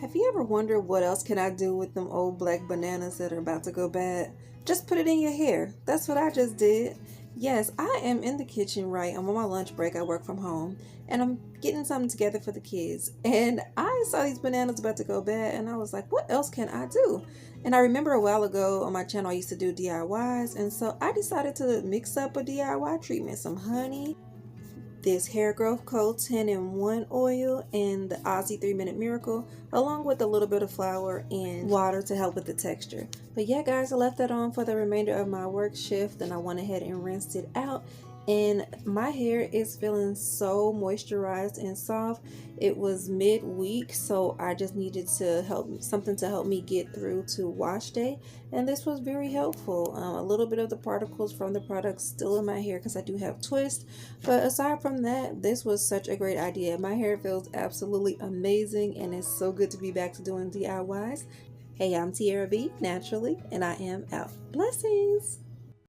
Have you ever wondered what else can I do with them old black bananas that are about to go bad? Just put it in your hair. That's what I just did. Yes, I am in the kitchen, right? I'm on my lunch break. I work from home and I'm getting something together for the kids. And I saw these bananas about to go bad and I was like, what else can I do? And I remember a while ago on my channel I used to do DIYs, and so I decided to mix up a DIY treatment, some honey, this hair growth coat 10-in-1 oil, and the Aussie 3-minute miracle, along with a little bit of flour and water to help with the texture. But yeah guys, I left that on for the remainder of my work shift and I went ahead and rinsed it out, and my hair is feeling so moisturized and soft. It was midweek, so I just needed to something to help me get through to wash day, and this was very helpful. A little bit of the particles from the product still in my hair because I do have twists, but aside from that, this was such a great idea. My hair feels absolutely amazing and it's so good to be back to doing DIYs. Hey, I'm Tiara B, naturally, and I am out. Blessings!